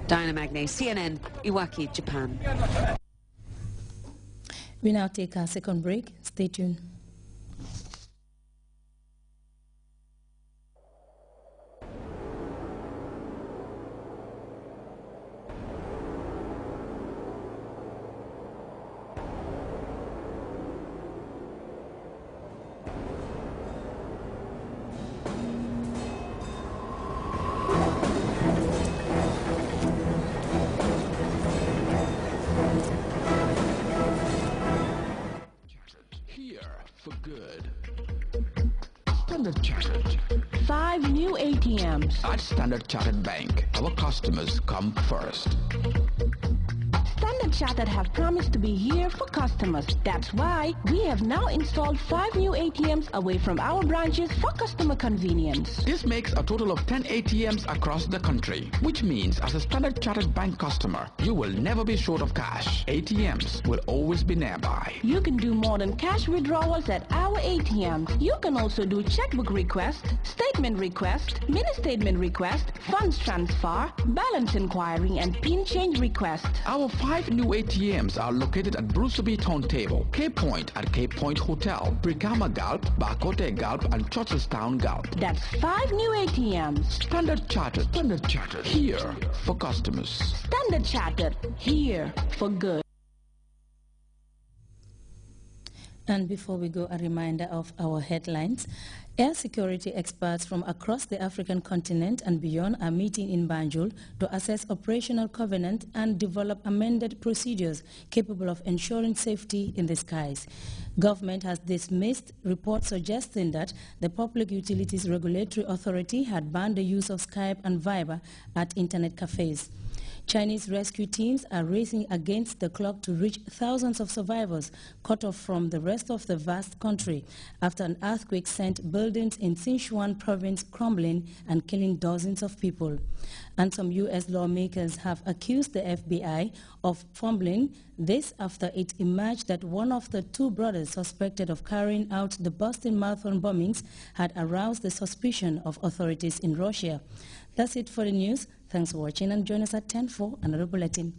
Diana Magne, CNN, Iwaki, Japan. We now take our second break. Stay tuned. For good. Standard Chartered. 5 new ATMs. At Standard Chartered Bank, our customers come first. Standard Chartered have promised to be here for customers. That's why we have now installed 5 new ATMs away from our branches for customer convenience. This makes a total of 10 ATMs across the country, which means as a Standard Chartered Bank customer, you will never be short of cash. ATMs will always be nearby. You can do more than cash withdrawals at our ATMs. You can also do checkbook request, statement request, mini statement request, funds transfer, balance inquiry, and PIN change request. Our 5 new ATMs are located at Bruceby Town Table, Cape Point at Cape Point Hotel, Brikama Gulp, Bakote Gulp, and Churchillstown Gulp. That's 5 new ATMs. Standard Chartered, here for customers. Standard Chartered, here for good. And before we go, a reminder of our headlines. Air security experts from across the African continent and beyond are meeting in Banjul to assess operational covenant and develop amended procedures capable of ensuring safety in the skies. Government has dismissed reports suggesting that the Public Utilities Regulatory Authority had banned the use of Skype and Viber at internet cafes. Chinese rescue teams are racing against the clock to reach thousands of survivors cut off from the rest of the vast country after an earthquake sent buildings in Sichuan province crumbling and killing dozens of people. And some U.S. lawmakers have accused the FBI of fumbling this after it emerged that one of the 2 brothers suspected of carrying out the Boston Marathon bombings had aroused the suspicion of authorities in Russia. That's it for the news. Thanks for watching and join us at 10 for another bulletin.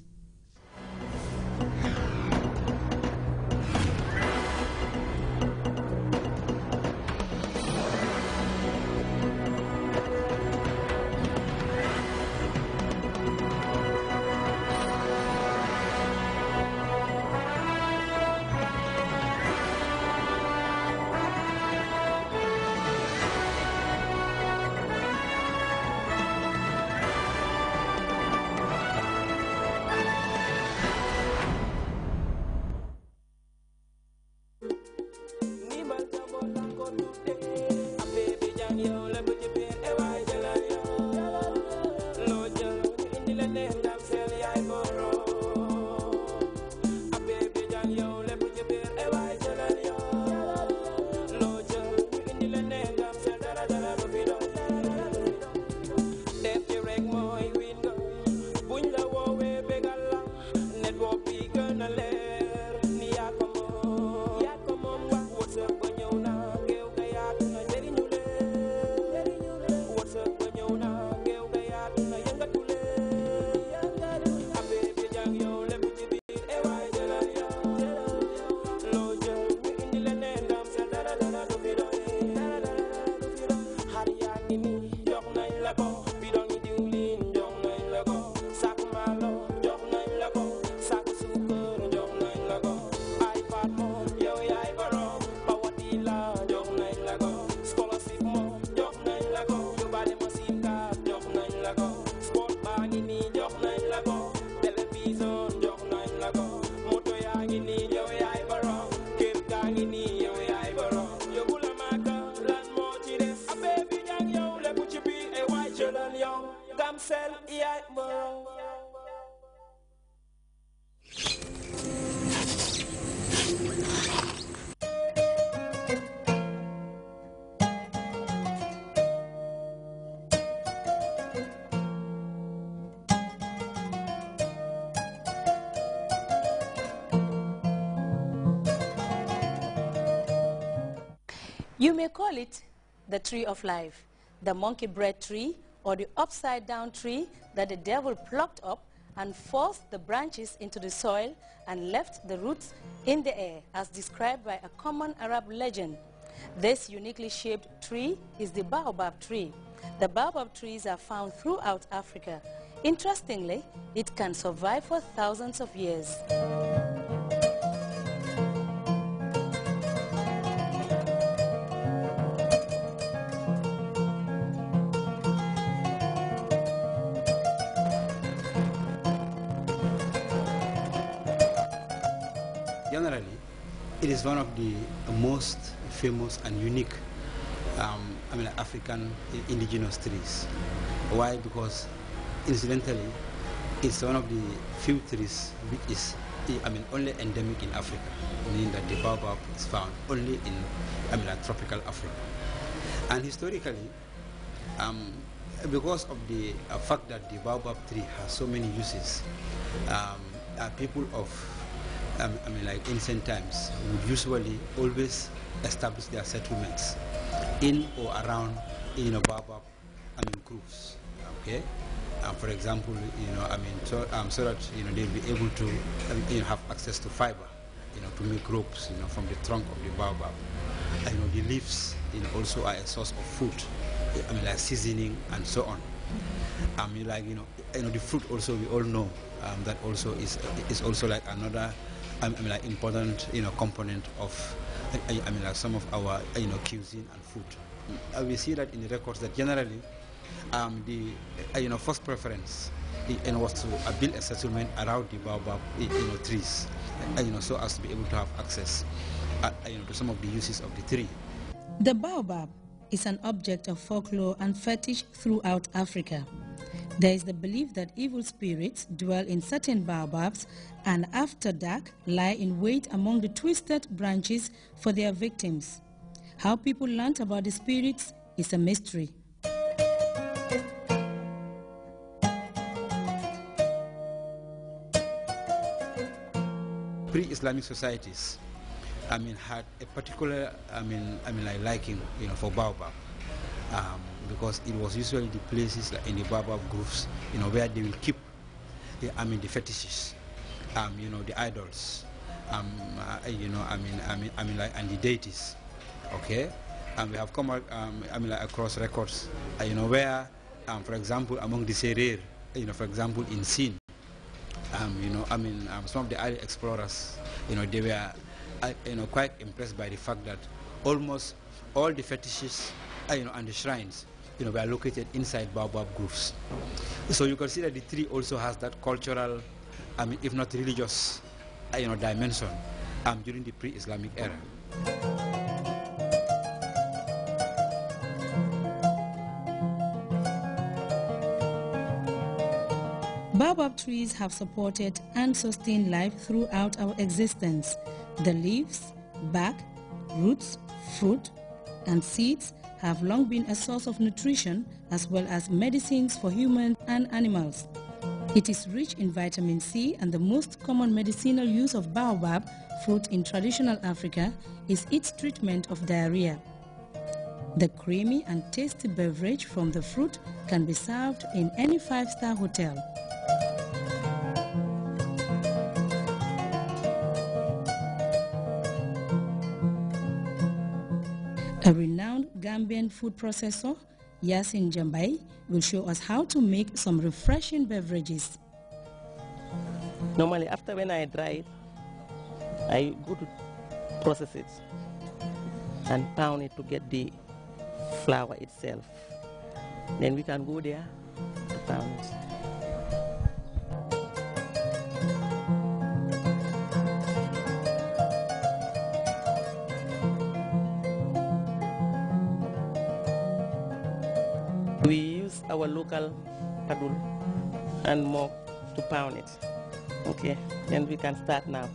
You may call it the tree of life, the monkey bread tree, or the upside-down tree that the devil plucked up and forced the branches into the soil and left the roots in the air, as described by a common Arab legend. This uniquely shaped tree is the baobab tree. The baobab trees are found throughout Africa. Interestingly, it can survive for thousands of years. Generally, it is one of the most famous and unique African indigenous trees. Why? Because incidentally, it's one of the few trees which is only endemic in Africa, meaning that the baobab is found only in tropical Africa. And historically, because of the fact that the baobab tree has so many uses, people of like ancient times would usually always establish their settlements in or around baobab groves. Okay, for example, so that they'll be able to have access to fiber, to make ropes, from the trunk of the baobab. The leaves also are a source of food, like seasoning and so on. The fruit also, we all know that also is also like another like important component of like some of our cuisine and food. We see that in the records that generally the first preference was to build a settlement around the baobab trees, so as to be able to have access to some of the uses of the tree. The baobab is an object of folklore and fetish throughout Africa. There is the belief that evil spirits dwell in certain baobabs and after dark lie in wait among the twisted branches for their victims. How people learnt about the spirits is a mystery. Pre-Islamic societies had a particular like liking for baobab, because it was usually the places like in the baobab groves where they will keep the fetishes, the idols, and the deities. Okay, and we have come across records where for example among the Serer, for example in Sin, some of the early explorers, they were quite impressed by the fact that almost all the fetishes and the shrines were located inside baobab groves. So you can see that the tree also has that cultural, if not religious, dimension during the pre-Islamic era. Baobab trees have supported and sustained life throughout our existence. The leaves, bark, roots, fruit, and seeds have long been a source of nutrition as well as medicines for humans and animals. It is rich in vitamin C, and the most common medicinal use of baobab fruit in traditional Africa is its treatment of diarrhea. The creamy and tasty beverage from the fruit can be served in any 5-star hotel. A renowned Gambian food processor, Yasin Jambai, will show us how to make some refreshing beverages. Normally, after when I dry it, I go to process it and pound it to get the flour itself. Then we can go there to pound it. We use our local paddle and mop to pound it. Okay, then we can start now.